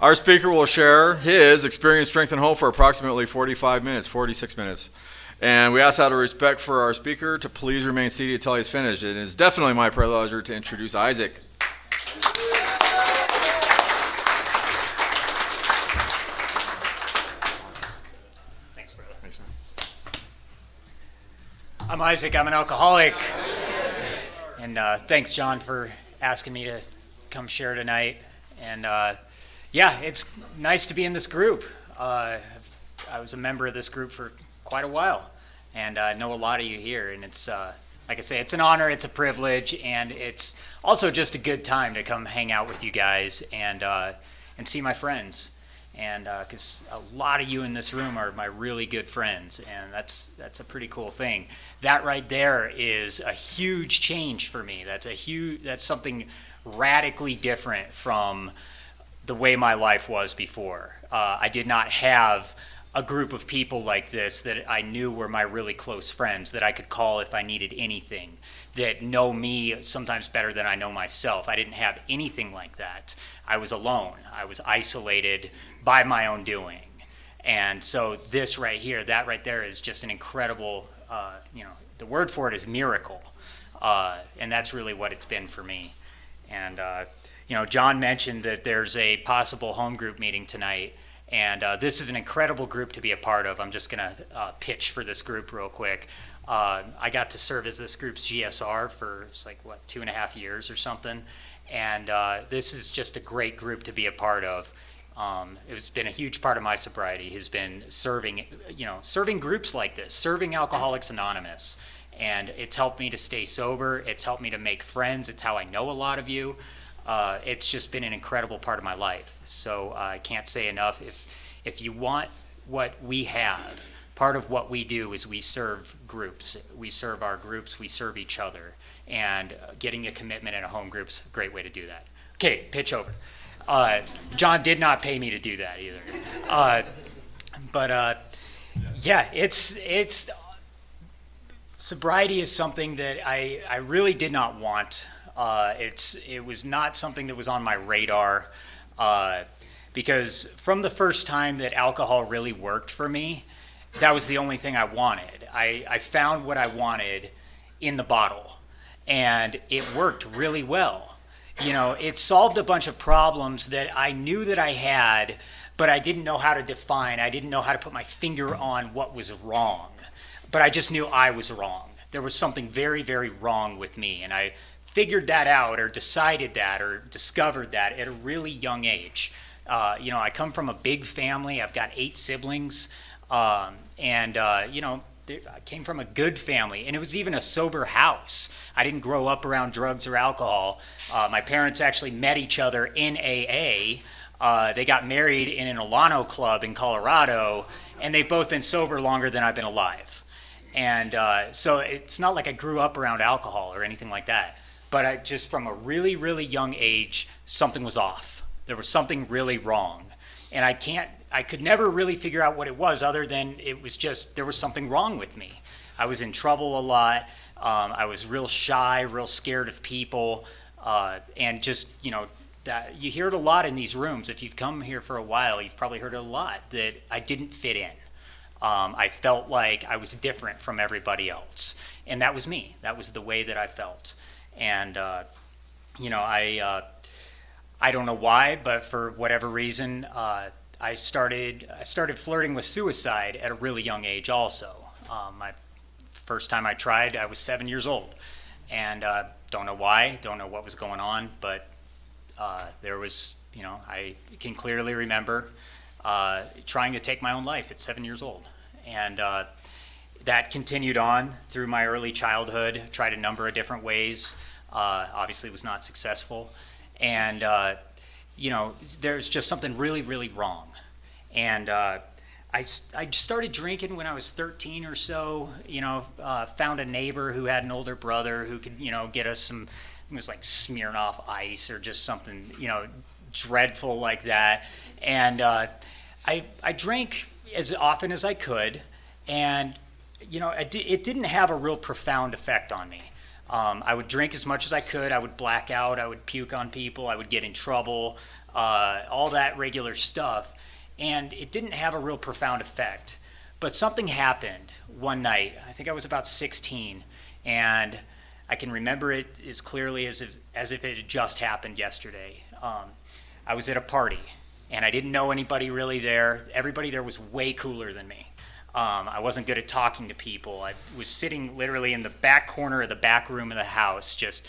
Our speaker will share his experience, strength, and hope for approximately 46 minutes. And we ask out of respect for our speaker to please remain seated until he's finished. It is definitely my pleasure to introduce Isaac. Thanks, brother. Thanks, man. I'm Isaac. I'm an alcoholic. And thanks, John, for asking me to come share tonight. And yeah, it's nice to be in this group. I was a member of this group for quite a while, and I know a lot of you here. And it's, like I say, it's an honor, it's a privilege, and it's also just a good time to come hang out with you guys and see my friends. And because a lot of you in this room are my really good friends, and that's a pretty cool thing. That right there is a huge change for me. That's something radically different from the way my life was before. I did not have a group of people like this that I knew were my really close friends that I could call if I needed anything, that know me sometimes better than I know myself. I didn't have anything like that. I was alone. I was isolated by my own doing. And so this right here, that right there is just an incredible, the word for it is miracle. And that's really what it's been for me. And, John mentioned that there's a possible home group meeting tonight, and this is an incredible group to be a part of. I'm just going to pitch for this group real quick. I got to serve as this group's GSR for 2.5 years or something, and this is just a great group to be a part of. It's been a huge part of my sobriety, has been serving groups like this, serving Alcoholics Anonymous. And it's helped me to stay sober. It's helped me to make friends. It's how I know a lot of you. It's just been an incredible part of my life. So I can't say enough. If you want what we have, part of what we do is we serve groups. We serve our groups. We serve each other. And getting a commitment in a home group's a great way to do that. Okay, pitch over. John did not pay me to do that either. It's sobriety is something that I really did not want. It was not something that was on my radar, because from the first time that alcohol really worked for me, that was the only thing I wanted. I found what I wanted in the bottle, and it worked really well. It solved a bunch of problems that I knew that I had, but I didn't know how to define. I didn't know how to put my finger on what was wrong. But I just knew I was wrong. There was something very, very wrong with me, and I figured that out, or decided that, or discovered that at a really young age. I come from a big family. I've got 8 siblings, I came from a good family, and it was even a sober house. I didn't grow up around drugs or alcohol. My parents actually met each other in AA. They got married in an Alano club in Colorado, and they've both been sober longer than I've been alive. And so it's not like I grew up around alcohol or anything like that. But I just, from a really, really young age, something was off. There was something really wrong. And I could never really figure out what it was, other than it was just, there was something wrong with me. I was in trouble a lot. I was real shy, real scared of people. And just, that you hear it a lot in these rooms. If you've come here for a while, you've probably heard it a lot, that I didn't fit in. I felt like I was different from everybody else. And that was me. That was the way that I felt. And, I don't know why, but for whatever reason, I started flirting with suicide at a really young age also. My first time I tried, I was 7 years old. And don't know why, don't know what was going on, but there was, I can clearly remember trying to take my own life at 7 years old. And that continued on through my early childhood, tried a number of different ways, obviously was not successful. And, there's just something really, really wrong. And I started drinking when I was 13 or so, found a neighbor who had an older brother who could, get us some, it was like Smirnoff Ice or just something, dreadful like that. And I drank as often as I could, and it didn't have a real profound effect on me. I would drink as much as I could. I would black out. I would puke on people. I would get in trouble. All that regular stuff. And it didn't have a real profound effect. But something happened one night. I think I was about 16. And I can remember it as clearly as if it had just happened yesterday. I was at a party. And I didn't know anybody really there. Everybody there was way cooler than me. I wasn't good at talking to people. I was sitting literally in the back corner of the back room of the house, just,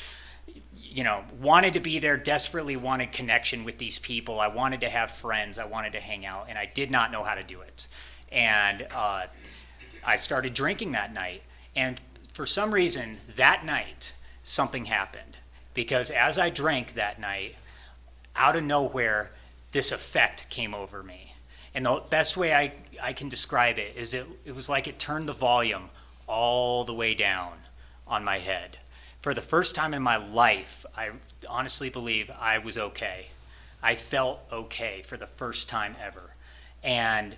wanted to be there, desperately wanted connection with these people. I wanted to have friends. I wanted to hang out, and I did not know how to do it. And I started drinking that night. And for some reason, that night, something happened. Because as I drank that night, out of nowhere, this effect came over me. And the best way I can describe it is it was like it turned the volume all the way down on my head. For the first time in my life, I honestly believe I was okay. I felt okay for the first time ever. And,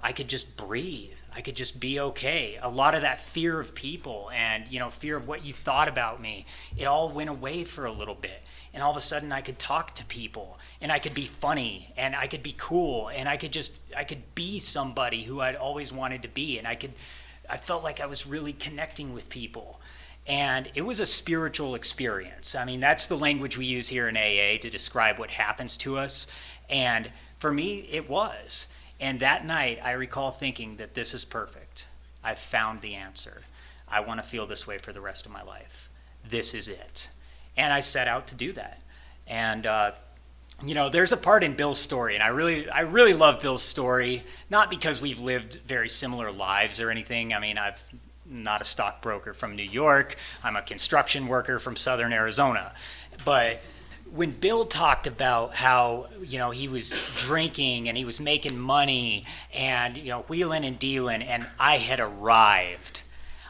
I could just breathe. I could just be okay. A lot of that fear of people and, fear of what you thought about me, it all went away for a little bit. And all of a sudden I could talk to people and I could be funny and I could be cool and I could be somebody who I'd always wanted to be. And I felt like I was really connecting with people. And it was a spiritual experience. I mean, that's the language we use here in AA to describe what happens to us. And for me, it was. And that night, I recall thinking that this is perfect. I've found the answer. I want to feel this way for the rest of my life. This is it. And I set out to do that. And, there's a part in Bill's story, and I really love Bill's story, not because we've lived very similar lives or anything. I mean, I'm not a stockbroker from New York. I'm a construction worker from Southern Arizona. But when Bill talked about how, he was drinking and he was making money and, wheeling and dealing, and I had arrived,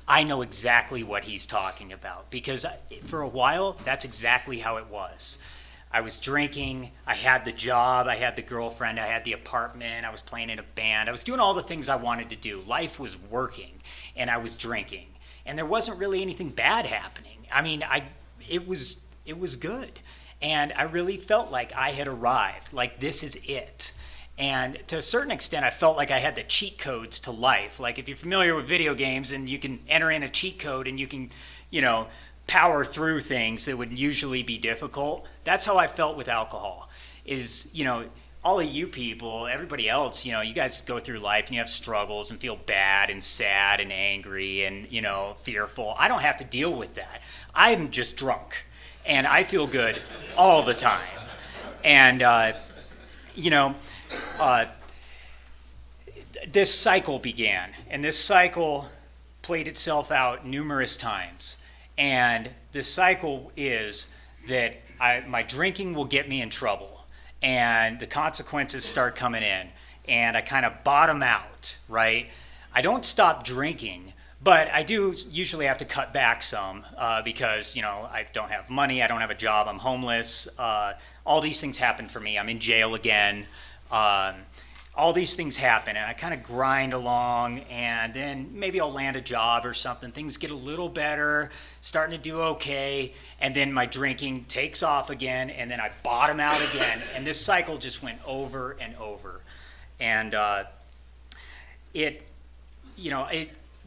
I know exactly what he's talking about, because for a while, that's exactly how it was. I was drinking, I had the job, I had the girlfriend, I had the apartment, I was playing in a band, I was doing all the things I wanted to do. Life was working, and I was drinking. And there wasn't really anything bad happening. I mean, it was good. And I really felt like I had arrived, like this is it. And to a certain extent, I felt like I had the cheat codes to life. Like if you're familiar with video games and you can enter in a cheat code and you can, power through things that would usually be difficult. That's how I felt with alcohol. Is, all of you people, everybody else, you guys go through life and you have struggles and feel bad and sad and angry and, fearful. I don't have to deal with that. I'm just drunk and I feel good all the time. And, this cycle began, and this cycle played itself out numerous times. And this cycle is that my drinking will get me in trouble, and the consequences start coming in, and I kind of bottom out, right? I don't stop drinking, but I do usually have to cut back some because, I don't have money, I don't have a job, I'm homeless. All these things happen for me. I'm in jail again. All these things happen, and I kind of grind along, and then maybe I'll land a job or something. Things get a little better, starting to do okay, and then my drinking takes off again, and then I bottom out again, and this cycle just went over and over. And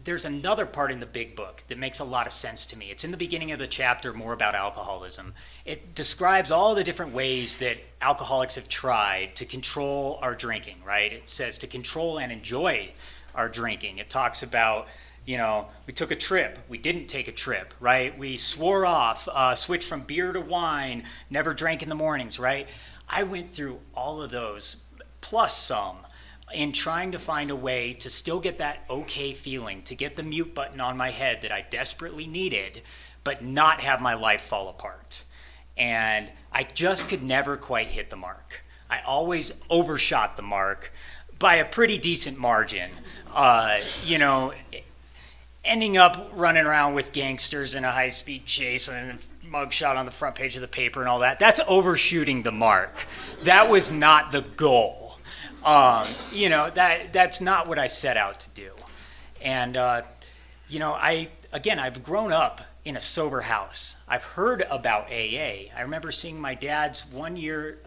there's another part in the big book that makes a lot of sense to me. It's in the beginning of the chapter more about alcoholism. It describes all the different ways that alcoholics have tried to control our drinking, right? It says to control and enjoy our drinking. It talks about, we took a trip, we didn't take a trip, right? We swore off, switched from beer to wine, never drank in the mornings, right? I went through all of those, plus some, in trying to find a way to still get that okay feeling, to get the mute button on my head that I desperately needed, but not have my life fall apart. And I just could never quite hit the mark. I always overshot the mark by a pretty decent margin. Ending up running around with gangsters in a high-speed chase and a mugshot on the front page of the paper and all that, that's overshooting the mark. That was not the goal. That's not what I set out to do. And, I've grown up in a sober house. I've heard about AA. I remember seeing my dad's one-year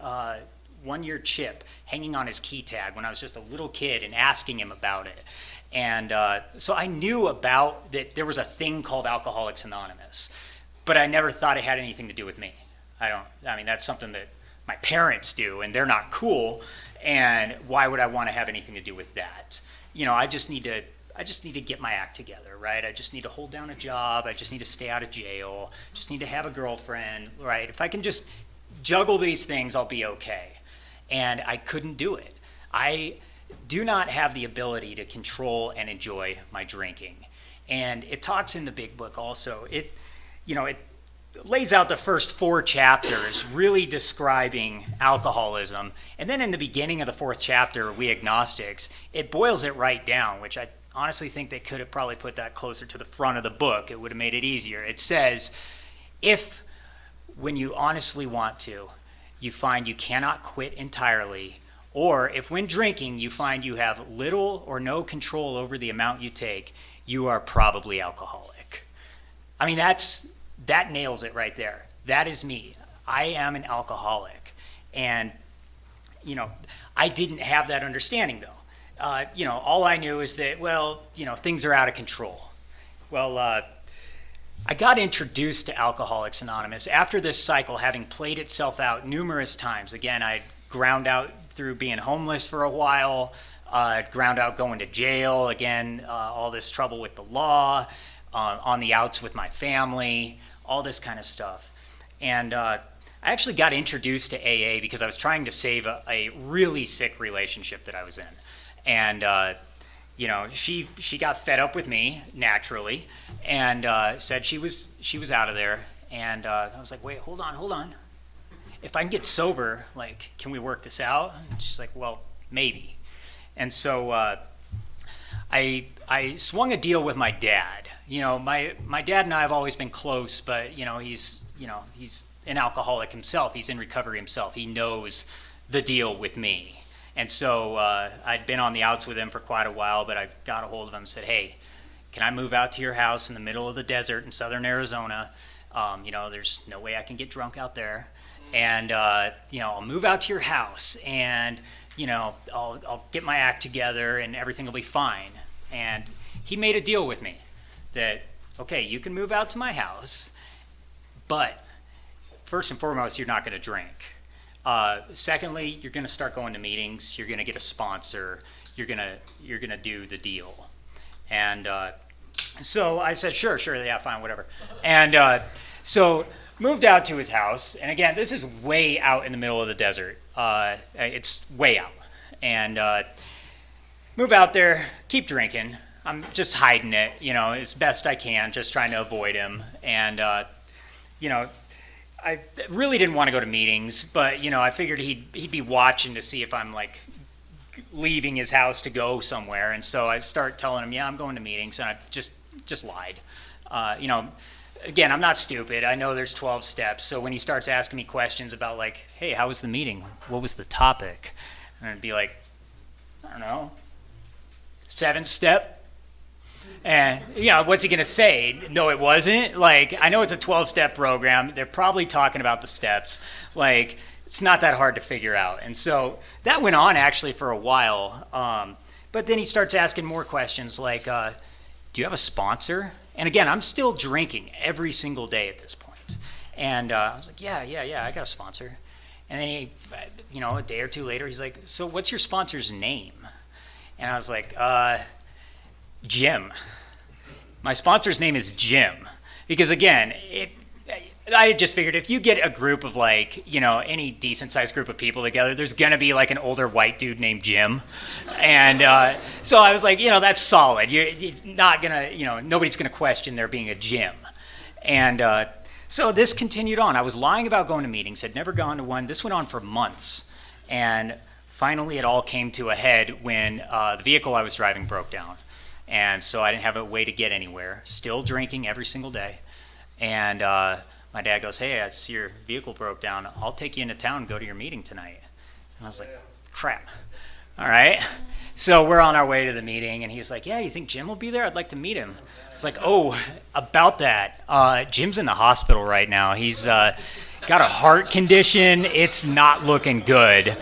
chip hanging on his key tag when I was just a little kid and asking him about it. And so I knew about that there was a thing called Alcoholics Anonymous, but I never thought it had anything to do with me. I mean, that's something that my parents do, and they're not cool, and why would I want to have anything to do with that? I just need to get my act together, right? I just need to hold down a job. I just need to stay out of jail. Just need to have a girlfriend, right? If I can just juggle these things, I'll be okay. And I couldn't do it. I do not have the ability to control and enjoy my drinking. And it talks in the big book also. It lays out the first 4 chapters really describing alcoholism. And then in the beginning of the 4th chapter, We Agnostics, it boils it right down, which I honestly think they could have probably put that closer to the front of the book. It would have made it easier. It says, if when you honestly want to, you find you cannot quit entirely, or if when drinking you find you have little or no control over the amount you take, you are probably alcoholic. I mean, that nails it right there. That is me. I am an alcoholic. And, I didn't have that understanding though. All I knew is that, things are out of control. Well, I got introduced to Alcoholics Anonymous after this cycle having played itself out numerous times. Again, I ground out through being homeless for a while, ground out going to jail, again, all this trouble with the law, on the outs with my family, all this kind of stuff. And I actually got introduced to AA because I was trying to save a really sick relationship that I was in. And she got fed up with me naturally, and said she was out of there. And I was like, wait, hold on. If I can get sober, can we work this out? And she's like, well, maybe. And so I swung a deal with my dad. My dad and I have always been close, but he's an alcoholic himself. He's in recovery himself. He knows the deal with me. And so I'd been on the outs with him for quite a while, but I got a hold of him and said, hey, can I move out to your house in the middle of the desert in southern Arizona? There's no way I can get drunk out there. And, I'll move out to your house and, I'll get my act together and everything will be fine. And he made a deal with me that, okay, you can move out to my house, but first and foremost, you're not going to drink. Secondly, you're going to start going to meetings. You're going to get a sponsor. You're going to do the deal. And so I said, sure, yeah, fine, whatever. And so moved out to his house. And again, this is way out in the middle of the desert. It's way out. And move out there, keep drinking. I'm just hiding it, as best I can, just trying to avoid him. And, I really didn't want to go to meetings, but, I figured he'd be watching to see if I'm, leaving his house to go somewhere. And so I start telling him, yeah, I'm going to meetings, and I just lied. Again, I'm not stupid. I know there's 12 steps. So when he starts asking me questions about, hey, how was the meeting? What was the topic? And I'd be like, I don't know, 7th step. And, what's he going to say? No, it wasn't. I know it's a 12-step program. They're probably talking about the steps. It's not that hard to figure out. And so that went on actually for a while. But then he starts asking more questions like, do you have a sponsor? And again, I'm still drinking every single day at this point. And I was like, yeah, I got a sponsor. And then he, a day or two later, he's like, so what's your sponsor's name? And I was like, Jim. My sponsor's name is Jim. Because again, I just figured if you get a group of any decent sized group of people together, there's going to be an older white dude named Jim. And so I was like, that's solid. It's not going to, nobody's going to question there being a Jim. And so this continued on. I was lying about going to meetings, had never gone to one. This went on for months. And finally it all came to a head when the vehicle I was driving broke down. And so I didn't have a way to get anywhere, still drinking every single day. And my dad goes, hey, I see your vehicle broke down. I'll take you into town and go to your meeting tonight. And I was like, crap. All right. So we're on our way to the meeting, and he's like, yeah, you think Jim will be there? I'd like to meet him. It's like, oh, about that. Jim's in the hospital right now. He's got a heart condition. It's not looking good.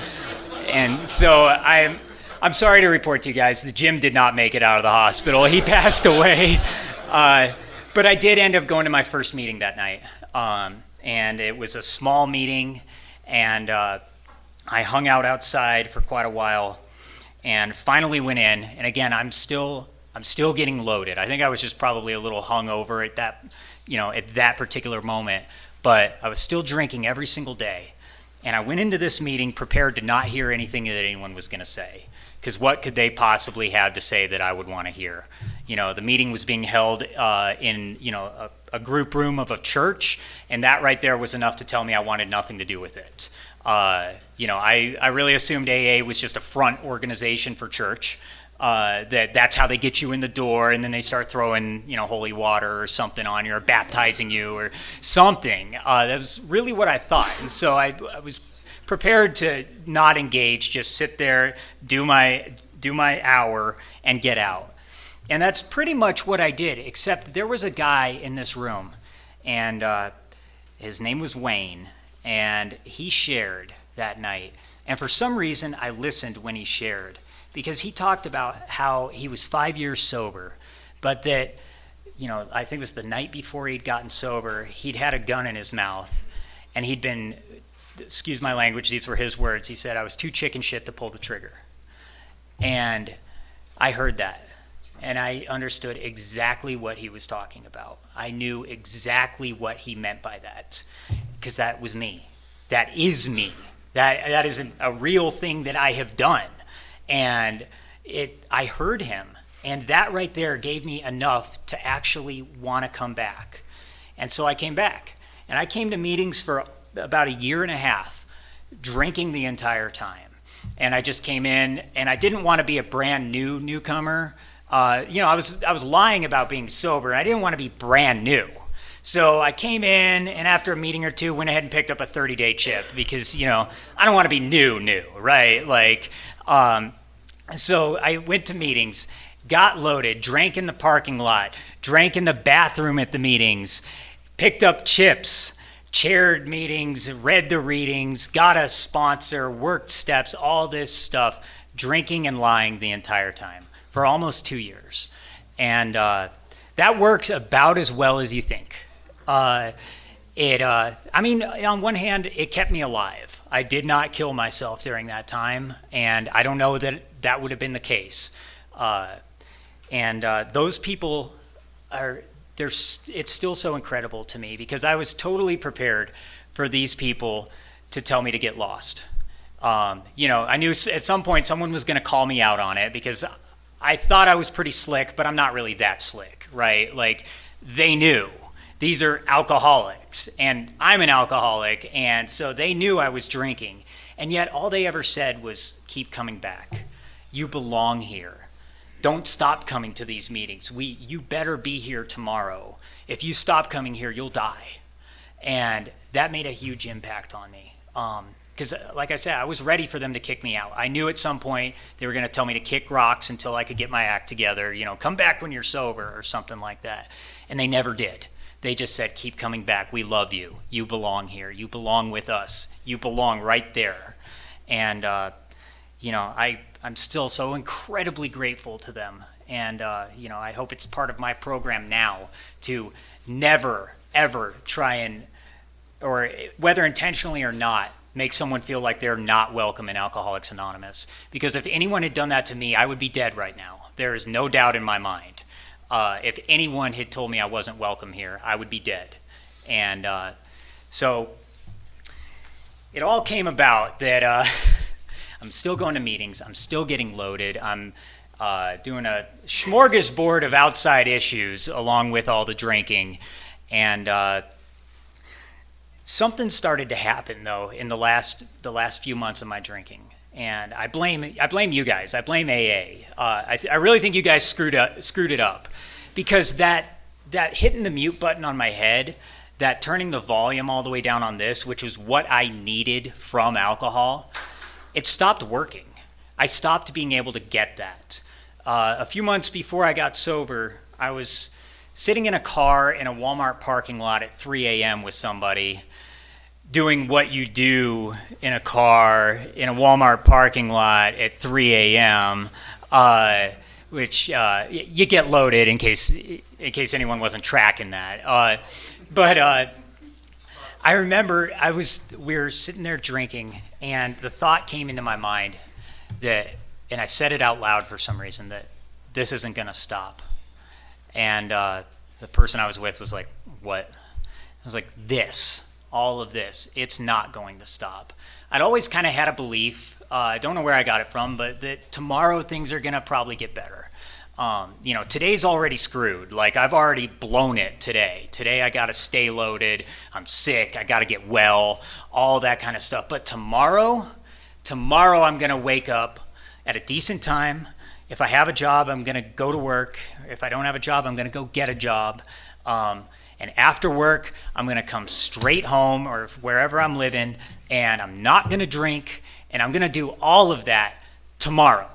And so I'm sorry to report to you guys that Jim did not make it out of the hospital. He passed away. But I did end up going to my first meeting that night. And it was a small meeting, and I hung out outside for quite a while and finally went in. And again, I'm still getting loaded. I think I was just probably a little hungover at that particular moment, but I was still drinking every single day. And I went into this meeting prepared to not hear anything that anyone was going to say, because what could they possibly have to say that I would want to hear? The meeting was being held in a group room of a church, and that right there was enough to tell me I wanted nothing to do with it. I really assumed AA was just a front organization for church, that's how they get you in the door, and then they start throwing holy water or something on you, or baptizing you or something. That was really what I thought, and so I was prepared to not engage, just sit there, do my hour, and get out. And that's pretty much what I did, except there was a guy in this room, and his name was Wayne, and he shared that night. And for some reason, I listened when he shared, because he talked about how he was 5 years sober, but that, I think it was the night before he'd gotten sober, he'd had a gun in his mouth, and he'd been, excuse my language, these were his words, he said, I was too chicken shit to pull the trigger. And I heard that. And I understood exactly what he was talking about. I knew exactly what he meant by that, because that was me. That is me. That isn't a real thing that I have done. And I heard him. And that right there gave me enough to actually want to come back. And so I came back. And I came to meetings for about a year and a half, drinking the entire time. And I just came in, and I didn't want to be a brand new newcomer. I was lying about being sober. I didn't want to be brand new. So I came in, and after a meeting or two, went ahead and picked up a 30-day chip because, I don't want to be new, right? So I went to meetings, got loaded, drank in the parking lot, drank in the bathroom at the meetings, picked up chips, chaired meetings, read the readings, got a sponsor, worked steps, all this stuff, drinking and lying the entire time for almost 2 years. And that works about as well as you think. On one hand, it kept me alive. I did not kill myself during that time, and I don't know that would have been the case. Those people it's still so incredible to me, because I was totally prepared for these people to tell me to get lost. I knew at some point someone was going to call me out on it, because I thought I was pretty slick, but I'm not really that slick, right? Like, they knew. These are alcoholics, and I'm an alcoholic, and so they knew I was drinking. And yet all they ever said was, keep coming back. You belong here. Don't stop coming to these meetings. You better be here tomorrow. If you stop coming here, you'll die. And that made a huge impact on me. Because, like I said, I was ready for them to kick me out. I knew at some point they were going to tell me to kick rocks until I could get my act together. Come back when you're sober or something like that. And they never did. They just said, keep coming back. We love you. You belong here. You belong with us. You belong right there. And, I'm still so incredibly grateful to them. And, I hope it's part of my program now to never, ever try and, or whether intentionally or not, make someone feel like they're not welcome in Alcoholics Anonymous. Because if anyone had done that to me, I would be dead right now. There is no doubt in my mind. If anyone had told me I wasn't welcome here, I would be dead. And so it all came about that I'm still going to meetings. I'm still getting loaded. I'm doing a smorgasbord of outside issues along with all the drinking. And something started to happen, though, in the last few months of my drinking. And I blame you guys. I blame AA. I really think you guys screwed it up, because that hitting the mute button on my head, that turning the volume all the way down on this, which was what I needed from alcohol, it stopped working. I stopped being able to get that. A few months before I got sober, I was sitting in a car in a Walmart parking lot at 3 a.m. with somebody, doing what you do in a car in a Walmart parking lot at 3 a.m., which you get loaded in case anyone wasn't tracking that. But I remember we were sitting there drinking, and the thought came into my mind that, and I said it out loud for some reason, that this isn't going to stop. And the person I was with was like, what? I was like, all of this, it's not going to stop. I'd always kind of had a belief, I don't know where I got it from, but that tomorrow things are going to probably get better. Today's already screwed. Like, I've already blown it today. Today I got to stay loaded. I'm sick. I got to get well, all that kind of stuff. But tomorrow I'm going to wake up at a decent time. If I have a job, I'm going to go to work. If I don't have a job, I'm going to go get a job. And after work, I'm going to come straight home or wherever I'm living, and I'm not going to drink, and I'm going to do all of that tomorrow.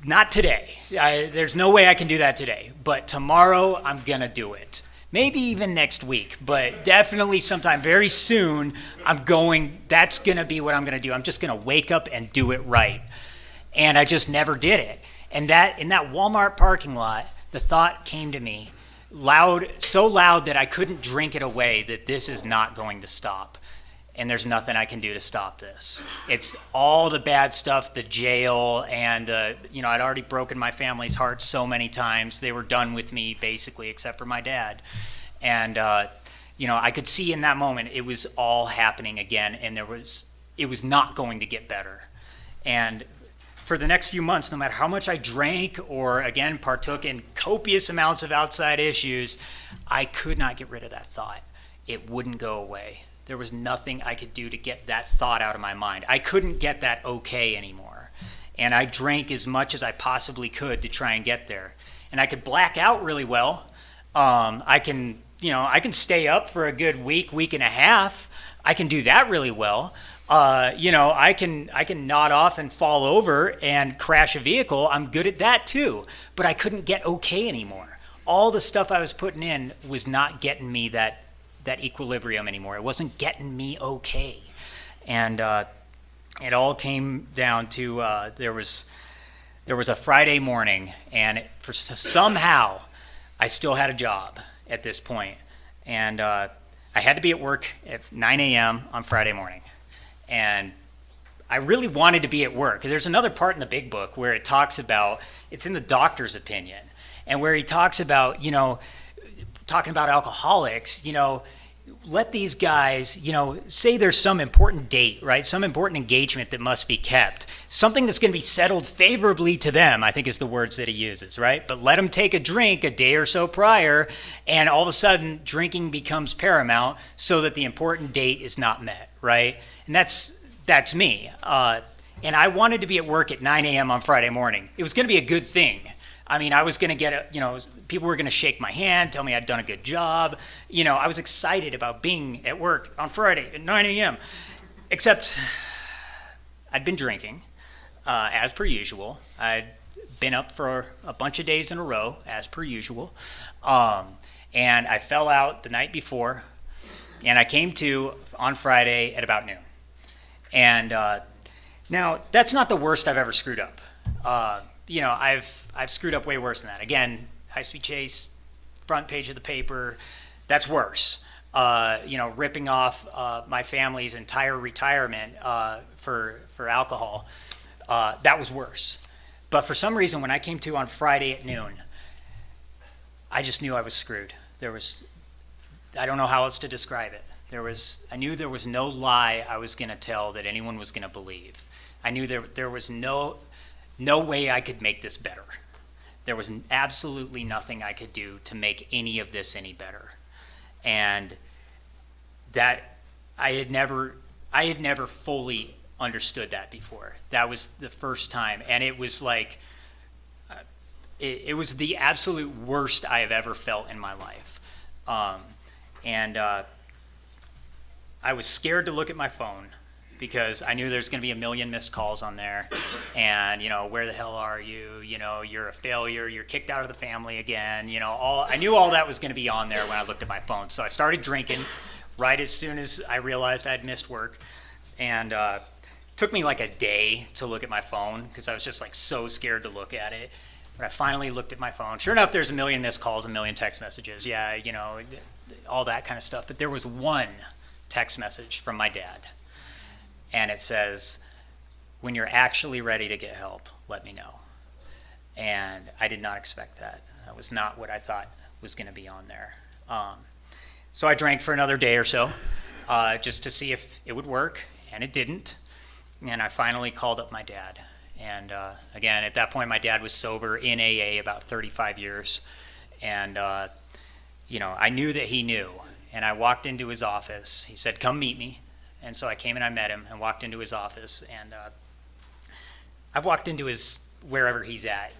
Not today. There's no way I can do that today. But tomorrow, I'm going to do it. Maybe even next week, but definitely sometime very soon, that's going to be what I'm going to do. I'm just going to wake up and do it right. And I just never did it. And that in that Walmart parking lot, the thought came to me so loud that I couldn't drink it away, that this is not going to stop. And there's nothing I can do to stop this. It's all the bad stuff, the jail, and I'd already broken my family's heart so many times. They were done with me, basically, except for my dad. And I could see in that moment it was all happening again, and it was not going to get better. And for the next few months, no matter how much I drank or, again, partook in copious amounts of outside issues, I could not get rid of that thought. It wouldn't go away. There was nothing I could do to get that thought out of my mind. I couldn't get that okay anymore. And I drank as much as I possibly could to try and get there. And I could black out really well. I can stay up for a good week and a half. I can do that really well. I can nod off and fall over and crash a vehicle. I'm good at that too. But I couldn't get okay anymore. All the stuff I was putting in was not getting me that equilibrium anymore. It wasn't getting me okay. And it all came down to there was a Friday morning, and somehow I still had a job at this point. And I had to be at work at 9 a.m. on Friday morning. And I really wanted to be at work. There's another part in the big book where it talks about, it's in the doctor's opinion, and where he talks about, talking about alcoholics, let these guys, say there's some important date, right? Some important engagement that must be kept. Something that's going to be settled favorably to them, I think is the words that he uses, right? But let them take a drink a day or so prior, and all of a sudden drinking becomes paramount so that the important date is not met, right? And that's me. And I wanted to be at work at 9 a.m. on Friday morning. It was going to be a good thing. I mean, I was going to get people were going to shake my hand, tell me I'd done a good job. I was excited about being at work on Friday at 9 a.m. Except I'd been drinking, as per usual. I'd been up for a bunch of days in a row, as per usual. And I fell out the night before, and I came to on Friday at about noon. And now, that's not the worst I've ever screwed up. I've screwed up way worse than that. Again, high-speed chase, front page of the paper, that's worse. Ripping off my family's entire retirement for alcohol, that was worse. But for some reason, when I came to on Friday at noon, I just knew I was screwed. I don't know how else to describe it. I knew there was no lie I was going to tell that anyone was going to believe. I knew there was no way I could make this better. There was absolutely nothing I could do to make any of this any better. And that I had never fully understood that before. That was the first time. And it was like, it was the absolute worst I have ever felt in my life. I was scared to look at my phone. because I knew there's going to be a million missed calls on there, and where the hell are you? You're a failure. You're kicked out of the family again. I knew all that was going to be on there when I looked at my phone. So I started drinking right as soon as I realized I'd missed work, and took me like a day to look at my phone because I was just like so scared to look at it. But I finally looked at my phone. Sure enough, there's a million missed calls, a million text messages. Yeah, all that kind of stuff. But there was one text message from my dad. And it says, when you're actually ready to get help, let me know. And I did not expect that. That was not what I thought was going to be on there. So I drank for another day or so just to see if it would work, and it didn't. And I finally called up my dad. And again, at that point, my dad was sober in AA about 35 years. And, I knew that he knew. And I walked into his office. He said, come meet me. And so I came and I met him and walked into his office. And I've walked into his, wherever he's at,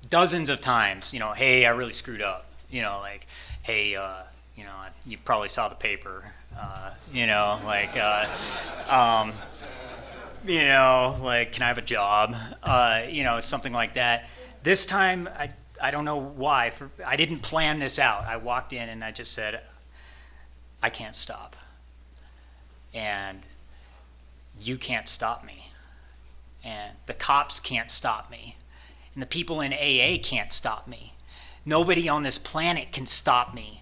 dozens of times, hey, I really screwed up. Hey, you probably saw the paper, can I have a job? Something like that. This time, I don't know why. I didn't plan this out. I walked in and I just said, I can't stop. And you can't stop me. And the cops can't stop me. And the people in AA can't stop me. Nobody on this planet can stop me.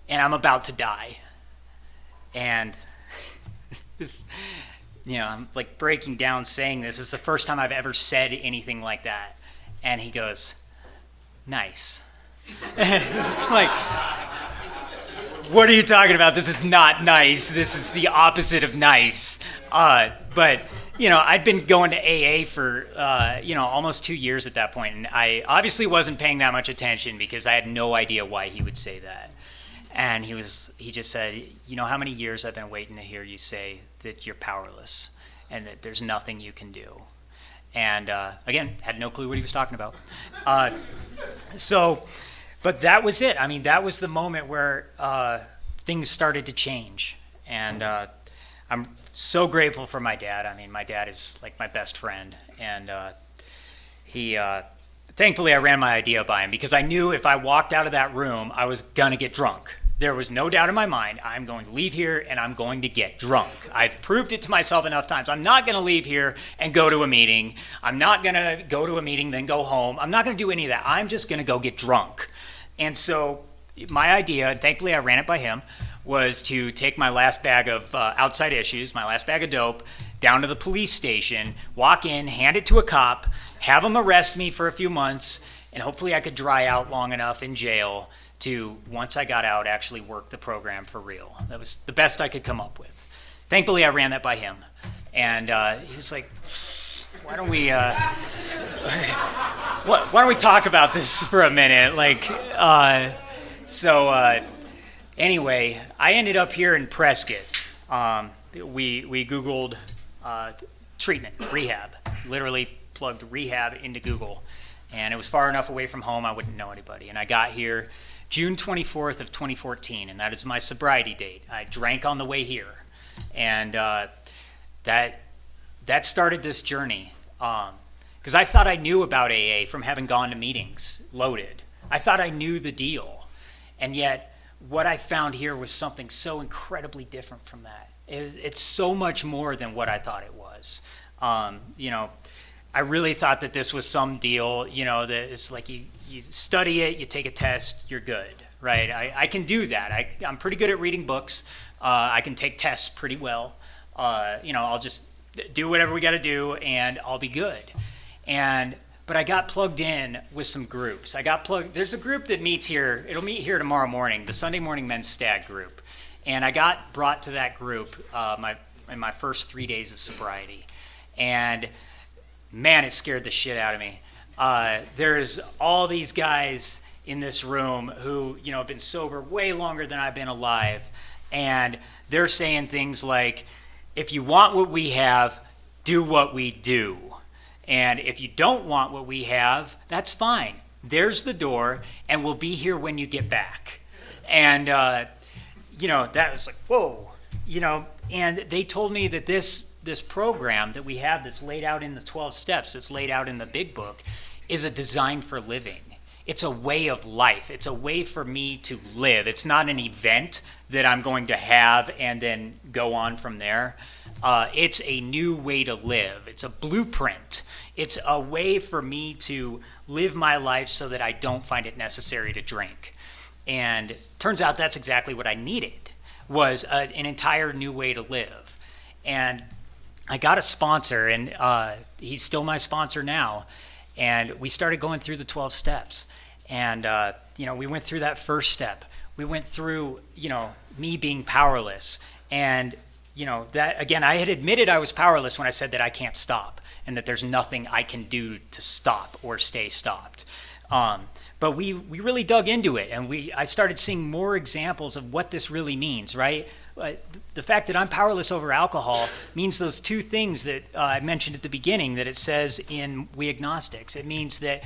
And I'm about to die. And this, I'm like breaking down saying this. This is the first time I've ever said anything like that. And he goes, nice. It's like, what are you talking about? This is not nice. This is the opposite of nice. But I'd been going to AA for, almost 2 years at that point. And I obviously wasn't paying that much attention because I had no idea why he would say that. And he just said, how many years I've been waiting to hear you say that you're powerless and that there's nothing you can do. And again, had no clue what he was talking about. But that was it. I mean, that was the moment where things started to change. And I'm so grateful for my dad. I mean, my dad is like my best friend. And thankfully, I ran my idea by him because I knew if I walked out of that room, I was going to get drunk. There was no doubt in my mind, I'm going to leave here and I'm going to get drunk. I've proved it to myself enough times. I'm not going to leave here and go to a meeting. I'm not going to go to a meeting, then go home. I'm not going to do any of that. I'm just going to go get drunk. And so my idea, and thankfully I ran it by him, was to take my last bag of outside issues, my last bag of dope, down to the police station, walk in, hand it to a cop, have him arrest me for a few months, and hopefully I could dry out long enough in jail to, once I got out, actually work the program for real. That was the best I could come up with. Thankfully, I ran that by him. And he was like, why don't we talk about this for a minute? Anyway, I ended up here in Prescott. We Googled treatment, rehab, literally plugged rehab into Google. And it was far enough away from home I wouldn't know anybody. And I got here June 24th of 2014, and that is my sobriety date. I drank on the way here. And that started this journey. Because I thought I knew about AA from having gone to meetings loaded. I thought I knew the deal. And yet, what I found here was something so incredibly different from that. It's so much more than what I thought it was. I really thought that this was some deal, that it's like you study it, you take a test, you're good, right? I can do that. I'm pretty good at reading books. I can take tests pretty well. I'll just do whatever we got to do, and I'll be good. But I got plugged in with some groups. There's a group that meets here. It'll meet here tomorrow morning, the Sunday Morning Men's Stag group. And I got brought to that group in my first 3 days of sobriety. And man, it scared the shit out of me. There's all these guys in this room who, have been sober way longer than I've been alive. And they're saying things like, if you want what we have, do what we do. And if you don't want what we have, that's fine. There's the door, and we'll be here when you get back. And, that was like, whoa, and they told me that this this program that we have that's laid out in the 12 steps, that's laid out in the big book, is a design for living. It's a way of life. It's a way for me to live. It's not an event that I'm going to have and then go on from there. It's a new way to live. It's a blueprint. It's a way for me to live my life so that I don't find it necessary to drink. And turns out that's exactly what I needed, was an entire new way to live. And I got a sponsor, and he's still my sponsor now. And we started going through the 12 steps. And, we went through that first step. We went through, me being powerless. And, that, again, I had admitted I was powerless when I said that I can't stop and that there's nothing I can do to stop or stay stopped. But we really dug into it, and I started seeing more examples of what this really means, right? The fact that I'm powerless over alcohol means those two things that I mentioned at the beginning that it says in We Agnostics. It means that,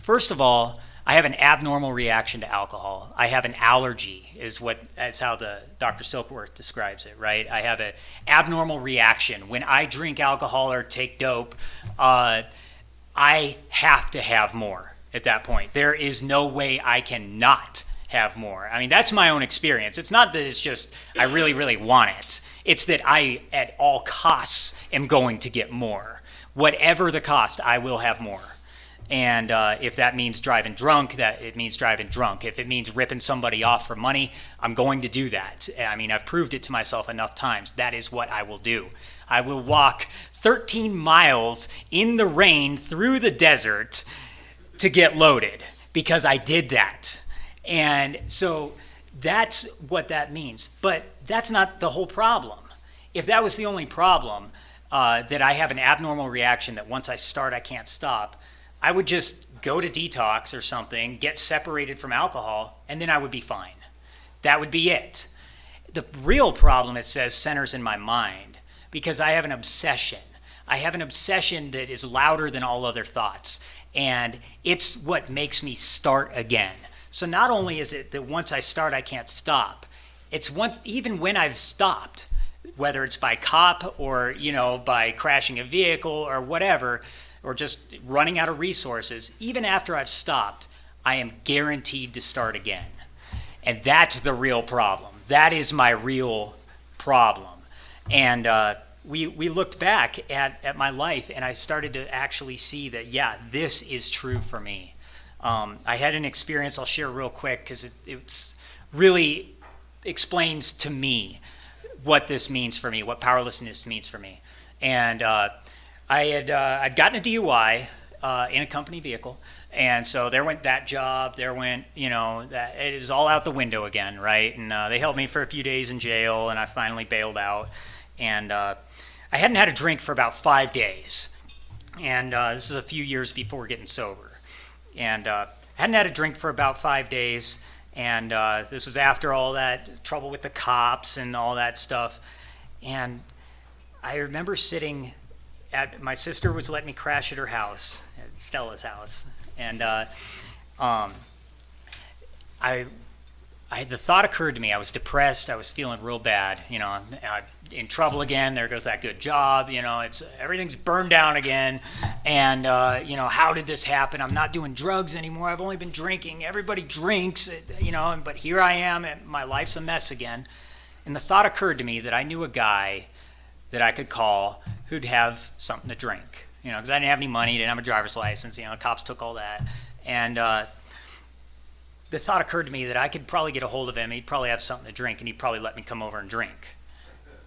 first of all, I have an abnormal reaction to alcohol. I have an allergy, is how the Dr. Silkworth describes it, right? I have an abnormal reaction. When I drink alcohol or take dope, I have to have more at that point. There is no way I can not have more. I mean, that's my own experience. It's not that it's just I really, really want it. It's that I, at all costs, am going to get more. Whatever the cost, I will have more. And if that means driving drunk, that it means driving drunk. If it means ripping somebody off for money, I'm going to do that. I mean, I've proved it to myself enough times. That is what I will do. I will walk 13 miles in the rain through the desert to get loaded because I did that. And so that's what that means. But that's not the whole problem. If that was the only problem, that I have an abnormal reaction that once I start, I can't stop, I would just go to detox or something, get separated from alcohol, and then I would be fine. That would be it. The real problem, it says, centers in my mind because I have an obsession. I have an obsession that is louder than all other thoughts, and it's what makes me start again. So not only is it that once I start, I can't stop, it's even when I've stopped, whether it's by cop or, by crashing a vehicle or whatever, or just running out of resources, even after I've stopped, I am guaranteed to start again. And that's the real problem. That is my real problem. And we looked back at my life, and I started to actually see that, yeah, this is true for me. I had an experience I'll share real quick because it's really explains to me what this means for me, what powerlessness means for me. And I'd gotten a DUI in a company vehicle, and so there went that job. There went, that it is all out the window again, right? And they held me for a few days in jail, and I finally bailed out. And I hadn't had a drink for about 5 days, and this is a few years before getting sober. And I hadn't had a drink for about 5 days, and this was after all that trouble with the cops and all that stuff. And I remember sitting my sister was letting me crash at her house, at Stella's house, and the thought occurred to me. I was depressed. I was feeling real bad. I'm in trouble again. There goes that good job. It's everything's burned down again, and how did this happen? I'm not doing drugs anymore. I've only been drinking. Everybody drinks, but here I am, and my life's a mess again. And the thought occurred to me that I knew a guy that I could call who'd have something to drink, because I didn't have any money, didn't have a driver's license, the cops took all that. And the thought occurred to me that I could probably get a hold of him, he'd probably have something to drink, and he'd probably let me come over and drink.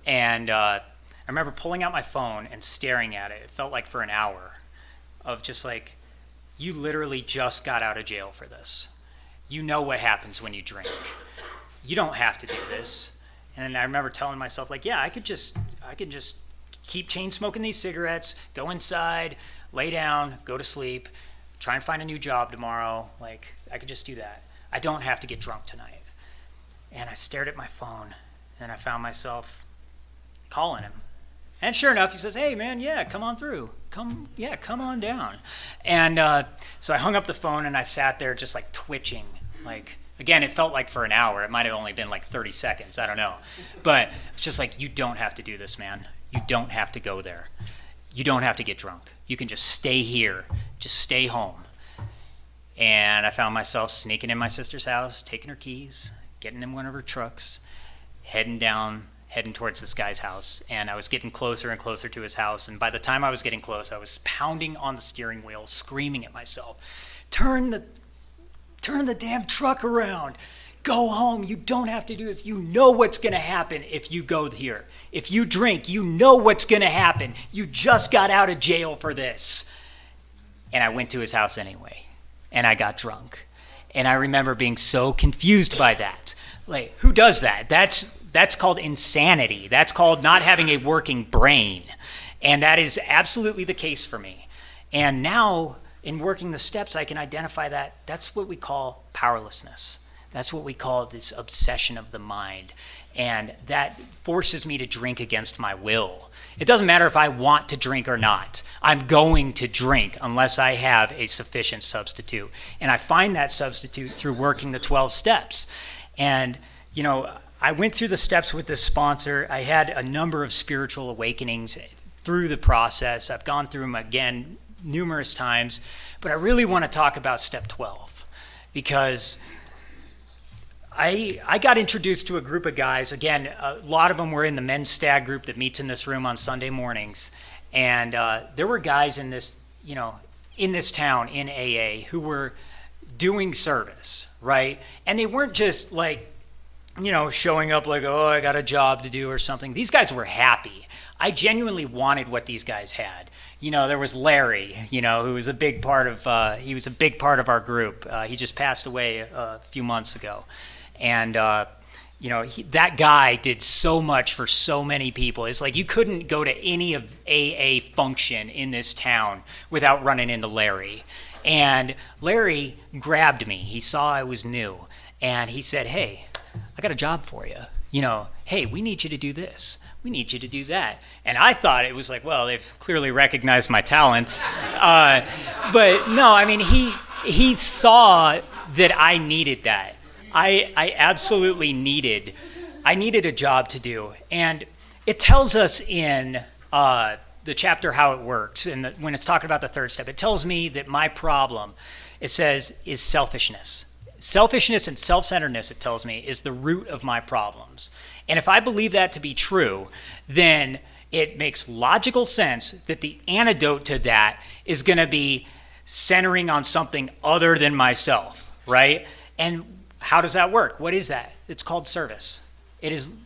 And I remember pulling out my phone and staring at it. It felt like for an hour of just like, you literally just got out of jail for this. You know what happens when you drink. You don't have to do this. And I remember telling myself, like, yeah, I could just keep chain smoking these cigarettes, go inside, lay down, go to sleep, try and find a new job tomorrow. Like, I could just do that. I don't have to get drunk tonight. And I stared at my phone, and I found myself calling him. And sure enough, he says, hey, man, yeah, come on through. Come on down. And so I hung up the phone, and I sat there just like twitching, like, again, it felt like for an hour. It might have only been like 30 seconds. I don't know. But it's just like, you don't have to do this, man. You don't have to go there. You don't have to get drunk. You can just stay here. Just stay home. And I found myself sneaking in my sister's house, taking her keys, getting in one of her trucks, heading towards this guy's house. And I was getting closer and closer to his house. And by the time I was getting close, I was pounding on the steering wheel, screaming at myself, turn the damn truck around. Go home. You don't have to do this. You know what's going to happen if you go here. If you drink, you know what's going to happen. You just got out of jail for this. And I went to his house anyway. And I got drunk. And I remember being so confused by that. Like, who does that? That's called insanity. That's called not having a working brain. And that is absolutely the case for me. And now, in working the steps, I can identify that. That's what we call powerlessness. That's what we call this obsession of the mind. And that forces me to drink against my will. It doesn't matter if I want to drink or not. I'm going to drink unless I have a sufficient substitute. And I find that substitute through working the 12 steps. And, I went through the steps with this sponsor. I had a number of spiritual awakenings through the process. I've gone through them again numerous times. But I really want to talk about step 12 because I got introduced to a group of guys. Again, a lot of them were in the men's stag group that meets in this room on Sunday mornings. And there were guys in this, in this town, in AA, who were doing service, right? And they weren't just like, showing up like, oh, I got a job to do or something. These guys were happy. I genuinely wanted what these guys had. There was Larry, who was a big part of, our group. He just passed away a few months ago. And, that guy did so much for so many people. It's like you couldn't go to any of AA function in this town without running into Larry. And Larry grabbed me. He saw I was new. And he said, hey, I got a job for you. Hey, we need you to do this. We need you to do that. And I thought it was like, well, they've clearly recognized my talents. But no, I mean, he saw that I needed that. I absolutely needed a job to do. And it tells us in the chapter how it works. And when it's talking about the third step, it tells me that my problem, it says, is selfishness. Selfishness and self-centeredness, it tells me, is the root of my problems. And if I believe that to be true, then it makes logical sense that the antidote to that is going to be centering on something other than myself, right? And how does that work? What is that? It's called service.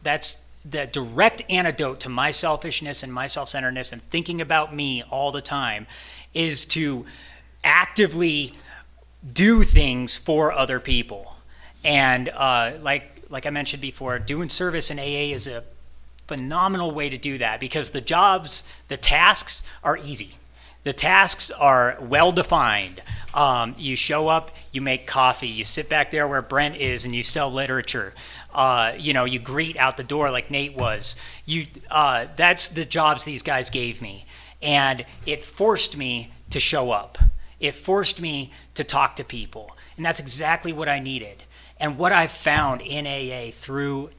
That's the direct antidote to my selfishness and my self-centeredness and thinking about me all the time is to actively do things for other people. And like I mentioned before, doing service in AA is a phenomenal way to do that because the tasks are easy. The tasks are well-defined. You show up, you make coffee, you sit back there where Brent is and you sell literature. You greet out the door like Nate was. That's the jobs these guys gave me. And it forced me to show up. It forced me to talk to people. And that's exactly what I needed. And what I've found in AA through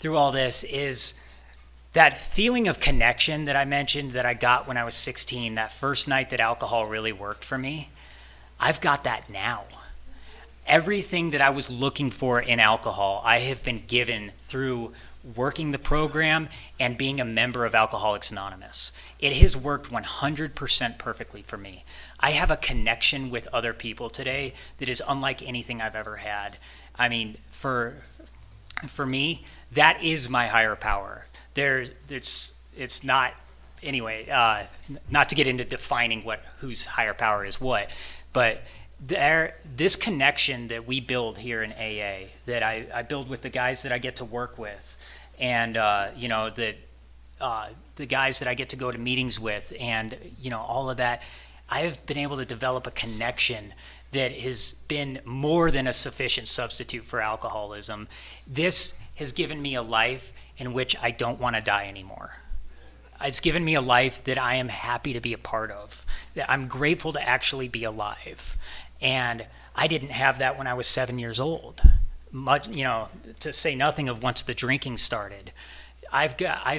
all this is that feeling of connection that I mentioned that I got when I was 16, that first night that alcohol really worked for me, I've got that now. Everything that I was looking for in alcohol, I have been given through working the program and being a member of Alcoholics Anonymous. It has worked 100% perfectly for me. I have a connection with other people today that is unlike anything I've ever had. I mean, for me, that is my higher power. It's not, anyway, not to get into defining whose higher power is what, but this connection that we build here in AA, that I build with the guys that I get to work with, and the guys that I get to go to meetings with, and all of that, I have been able to develop a connection that has been more than a sufficient substitute for alcoholism. This has given me a life in which I don't want to die anymore. It's given me a life that I am happy to be a part of, that I'm grateful to actually be alive. And I didn't have that when I was 7 years old. To say nothing of once the drinking started. I've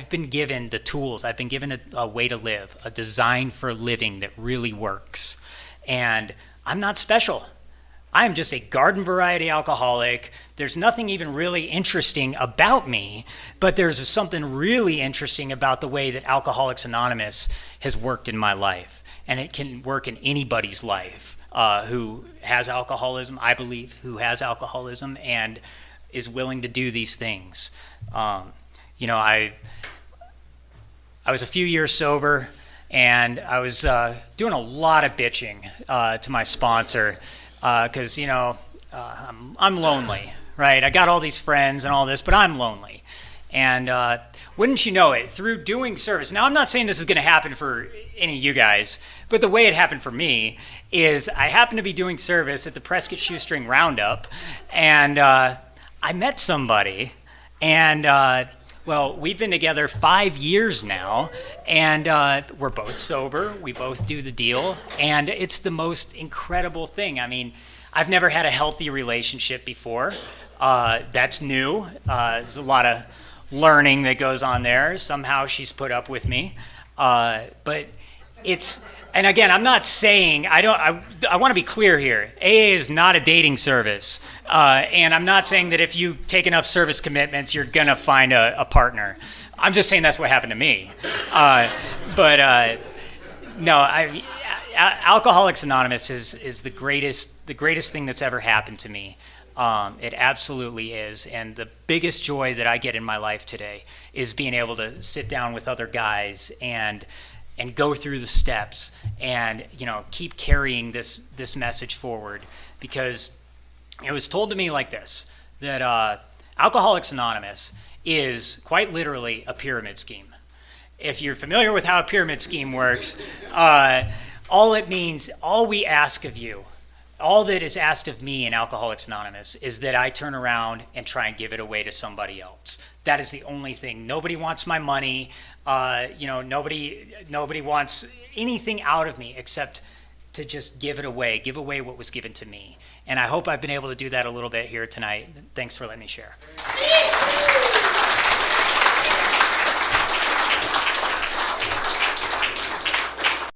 been given the tools. I've been given a way to live, a design for living that really works. And I'm not special. I am just a garden variety alcoholic. There's nothing even really interesting about me, but there's something really interesting about the way that Alcoholics Anonymous has worked in my life. And it can work in anybody's life who has alcoholism, I believe, who has alcoholism and is willing to do these things. You know, I was a few years sober, and I was doing a lot of bitching to my sponsor because, you know, I'm lonely, right? I got all these friends and all this, but I'm lonely. And wouldn't you know it, through doing service. Now, I'm not saying this is going to happen for any of you guys, but the way it happened for me is I happened to be doing service at the Prescott Shoestring Roundup, and I met somebody, and well, we've been together 5 years now, and we're both sober. We both do the deal, and it's the most incredible thing. I mean, I've never had a healthy relationship before. That's new. There's a lot of learning that goes on there. Somehow she's put up with me. But it's, and again, I'm not saying, I want to be clear here. AA is not a dating service. And I'm not saying that if you take enough service commitments, you're going to find a partner. I'm just saying that's what happened to me. No, Alcoholics Anonymous is the greatest thing that's ever happened to me. It absolutely is. And the biggest joy that I get in my life today is being able to sit down with other guys and go through the steps and, you know, keep carrying this message forward. Because it was told to me like this, that Alcoholics Anonymous is quite literally a pyramid scheme. If you're familiar with how a pyramid scheme works, all we ask of you, all that is asked of me in Alcoholics Anonymous is that I turn around and try and give it away to somebody else. That is the only thing. Nobody wants my money. You know, nobody wants anything out of me except to just give away what was given to me. And I hope I've been able to do that a little bit here tonight. Thanks for letting me share.